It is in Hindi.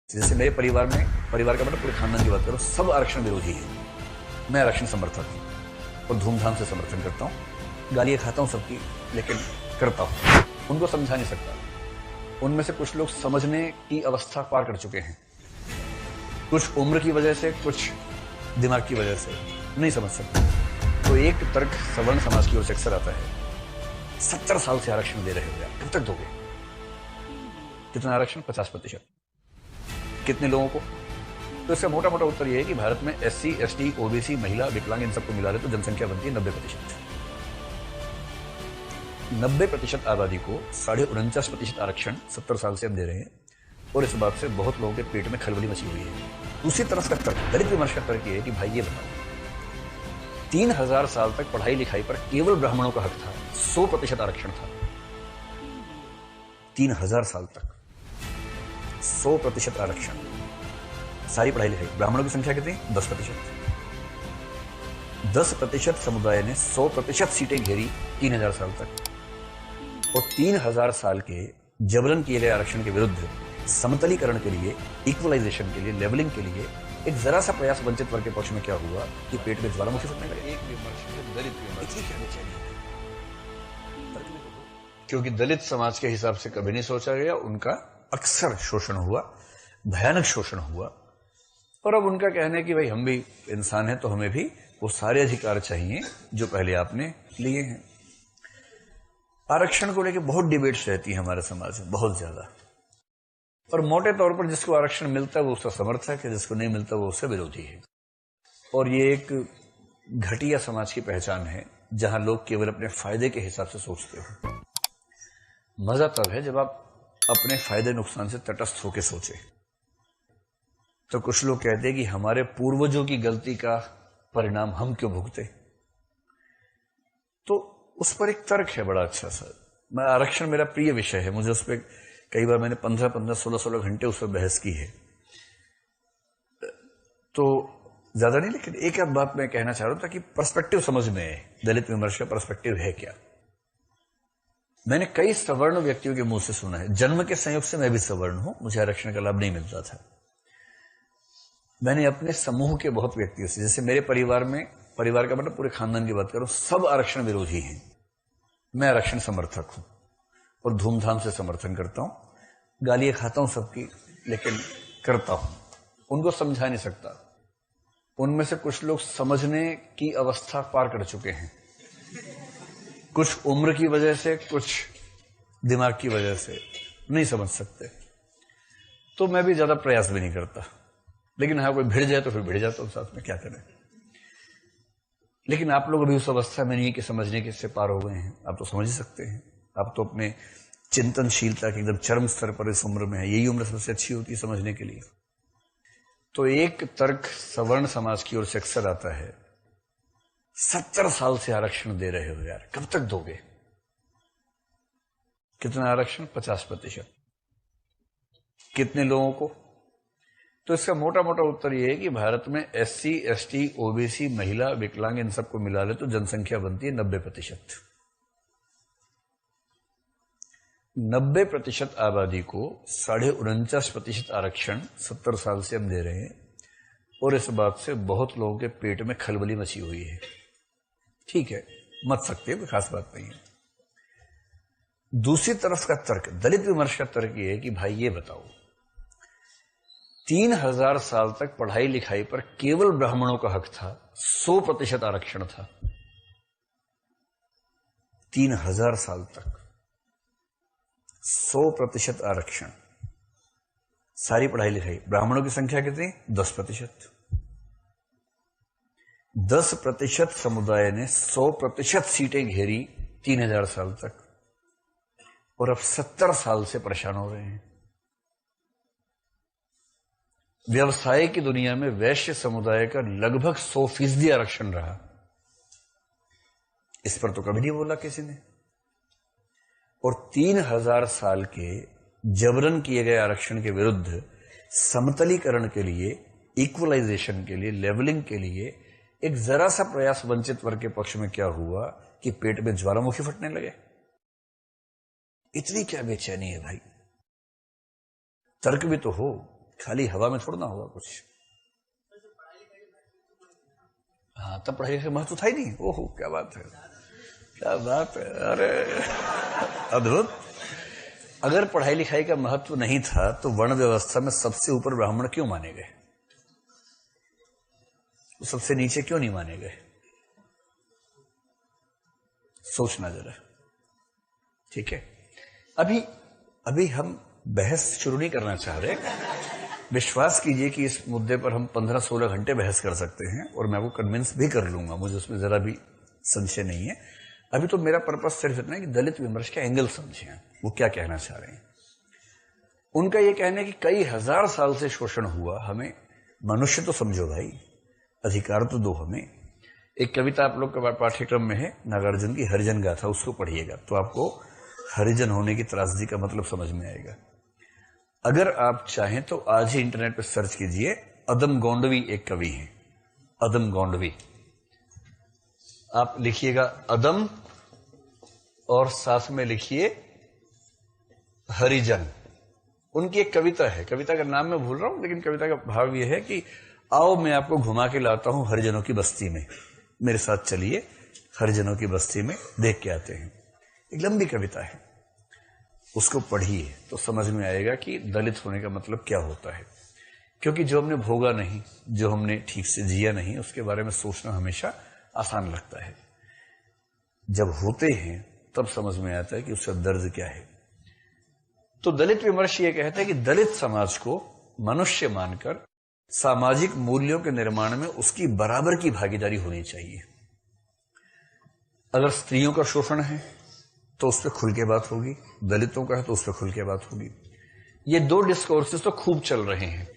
जैसे मेरे परिवार का मतलब पूरे खानदान की बात करो, सब आरक्षण विरोधी है। मैं आरक्षण समर्थक हूँ और धूमधाम से समर्थन करता हूँ। गालियाँ खाता हूँ सबकी, लेकिन करता हूँ। उनको समझा नहीं सकता। उनमें से कुछ लोग समझने की अवस्था पार कर चुके हैं, कुछ उम्र की वजह से, कुछ दिमाग की वजह से नहीं समझ सकते। तो एक तर्क सवर्ण समाज की ओर से अक्सर आता है, 70 साल से आरक्षण दे रहे हो यार, कब तक दोगे? कितना आरक्षण? 50%। कितने लोगों को? तो इसका मोटा मोटा उत्तर यह है कि भारत में SC, ST, OBC, महिला, विकलांग इन सबको मिला ले तो जनसंख्या बनती है 90%। 90% आबादी को 49.49% आरक्षण 70 साल से हम दे रहे हैं, और इस बात से बहुत लोगों के पेट में खलबली मची हुई है। दूसरी तरफ का तर्क, दलित विमर्श का तर्क यह है कि भाई ये बताओ, 3000 साल तक पढ़ाई लिखाई पर केवल ब्राह्मणों का हक था, 100% आरक्षण था। 3000 साल तक 100% आरक्षण, सारी पढ़ाई लिखाई। ब्राह्मणों की संख्या कितनी? 10%। 10% समुदाय ने 100% सीटें घेरी 3000 साल तक, और 3000 साल के जबरन किए गए आरक्षण के विरुद्ध समतलीकरण के लिए, इक्वलाइजेशन के लिए, लेवलिंग के लिए एक जरा सा प्रयास वंचित वर्ग के पक्ष में क्या हुआ कि पेट में ज्वालामुखी फटने लगे। एक विमर्श है दलित विमर्श, क्योंकि दलित समाज के हिसाब से कभी नहीं सोचा गया, उनका अक्सर शोषण हुआ, भयानक शोषण हुआ, और अब उनका कहना है कि भाई हम भी इंसान हैं तो हमें भी वो सारे अधिकार चाहिए जो पहले आपने लिए हैं। आरक्षण को लेकर बहुत डिबेट्स रहती है हमारे समाज में, बहुत ज्यादा। और मोटे तौर पर जिसको आरक्षण मिलता है वो उसका समर्थक है, जिसको नहीं मिलता वो उससे विरोधी है। और ये एक घटिया समाज की पहचान है जहां लोग केवल अपने फायदे के हिसाब से सोचते हो। मजा तब है जब आप अपने फायदे नुकसान से तटस्थ होकर सोचे। तो कुछ लोग कहते हैं कि हमारे पूर्वजों की गलती का परिणाम हम क्यों भुगते। तो उस पर एक तर्क है बड़ा अच्छा सा। मैं आरक्षण मेरा प्रिय विषय है, मुझे उस पर कई बार मैंने 15-15, 16-16 घंटे उस पर बहस की है। तो ज्यादा नहीं, लेकिन एक आध बात मैं कहना चाह रहा हूं ताकि पर्सपेक्टिव समझ में आए। दलित विमर्श का पर्सपेक्टिव है क्या? मैंने कई सवर्ण व्यक्तियों के मुंह से सुना है, जन्म के संयोग से मैं भी सवर्ण हूं, मुझे आरक्षण का लाभ नहीं मिलता था। मैंने अपने समूह के बहुत व्यक्तियों से, जैसे मेरे परिवार का मतलब पूरे खानदान की बात करो, सब आरक्षण विरोधी हैं। मैं आरक्षण समर्थक हूं और धूमधाम से समर्थन करता हूं। गालियां खाता हूं सबकी, लेकिन करता हूं। उनको समझा नहीं सकता। उनमें से कुछ लोग समझने की अवस्था पार कर चुके हैं, कुछ उम्र की वजह से, कुछ दिमाग की वजह से नहीं समझ सकते। तो मैं भी ज्यादा प्रयास भी नहीं करता, लेकिन हाँ कोई भिड़ जाए तो फिर भिड़ जाता हूं साथ में, क्या करें। लेकिन आप लोग अभी उस अवस्था में नहीं कि समझने के से पार हो गए हैं। आप तो समझ ही सकते हैं। आप तो अपने चिंतनशीलता के एकदम चरम स्तर पर इस उम्र में है। यही उम्र सबसे अच्छी होती है समझने के लिए। तो एक तर्क सवर्ण समाज की ओर से अक्सर आता है, 70 साल से आरक्षण दे रहे हो यार, कब तक दोगे? कितना आरक्षण? 50%। कितने लोगों को? तो इसका मोटा मोटा उत्तर यह है कि भारत में SC, ST, OBC, महिला, विकलांग इन सबको मिला ले तो जनसंख्या बनती है 90%। 90% आबादी को 49.49% आरक्षण 70 साल से हम दे रहे हैं, और इस बात से बहुत लोगों के पेट में खलबली मची हुई है। ठीक है, मत सकते, कोई खास बात नहीं है। दूसरी तरफ का तर्क, दलित विमर्श का तर्क यह है कि भाई ये बताओ, 3000 साल तक पढ़ाई लिखाई पर केवल ब्राह्मणों का हक था, 100% आरक्षण था। 3000 साल तक 100% आरक्षण, सारी पढ़ाई लिखाई। ब्राह्मणों की संख्या कितनी? 10%। 10% समुदाय ने 100% सीटें घेरी 3000 साल तक, और अब 70 साल से परेशान हो रहे हैं। व्यवसाय की दुनिया में वैश्य समुदाय का लगभग 100% आरक्षण रहा। इस पर तो कभी नहीं बोला किसी ने। और 3000 साल के जबरन किए गए आरक्षण के विरुद्ध समतलीकरण के लिए, इक्वलाइजेशन के लिए, लेवलिंग के लिए एक जरा सा प्रयास वंचित वर्ग के पक्ष में क्या हुआ कि पेट में ज्वालामुखी फटने लगे। इतनी क्या बेचैनी है भाई? तर्क भी तो हो। खाली हवा में थोड़ा ना होगा कुछ। हाँ, तब पढ़ाई का महत्व था ही नहीं। ओहो, क्या बात है, क्या बात है, अरे अद्भुत। अगर पढ़ाई लिखाई का महत्व नहीं था तो वर्ण व्यवस्था में सबसे ऊपर ब्राह्मण क्यों माने गए, सबसे नीचे क्यों नहीं माने गए? सोचना जरा, ठीक है। अभी हम बहस शुरू नहीं करना चाह रहे। विश्वास कीजिए कि इस मुद्दे पर हम 15-16 घंटे बहस कर सकते हैं और मैं आपको कन्विंस भी कर लूंगा, मुझे उसमें जरा भी संशय नहीं है। अभी तो मेरा पर्पस सिर्फ इतना है कि दलित विमर्श का एंगल समझें, वो क्या कहना चाह रहे हैं। उनका यह कहना है कि कई हजार साल से शोषण हुआ, हमें मनुष्य तो समझो भाई, अधिकार तो दो हमें। एक कविता आप लोग का पाठ्यक्रम में है, नागार्जुन की हरिजन गाथा, उसको पढ़िएगा तो आपको हरिजन होने की त्रासदी का मतलब समझ में आएगा। अगर आप चाहें तो आज ही इंटरनेट पर सर्च कीजिए, अदम गोंडवी एक कवि हैं, अदम गोंडवी। आप लिखिएगा अदम और साथ में लिखिए हरिजन। उनकी एक कविता है, कविता का नाम मैं भूल रहा हूं, लेकिन कविता का भाव यह है कि आओ मैं आपको घुमा के लाता हूं हरिजनों की बस्ती में, मेरे साथ चलिए हरिजनों की बस्ती में, देख के आते हैं। एक लंबी कविता है, उसको पढ़िए तो समझ में आएगा कि दलित होने का मतलब क्या होता है। क्योंकि जो हमने भोगा नहीं, जो हमने ठीक से जिया नहीं, उसके बारे में सोचना हमेशा आसान लगता है। जब होते हैं तब समझ में आता है कि उसका दर्द क्या है। तो दलित विमर्श ये कहता है कि दलित समाज को मनुष्य मानकर सामाजिक मूल्यों के निर्माण में उसकी बराबर की भागीदारी होनी चाहिए। अगर स्त्रियों का शोषण है तो उस पर खुल के बात होगी, दलितों का है तो उस पर खुल के बात होगी। ये दो डिस्कोर्सेस तो खूब चल रहे हैं।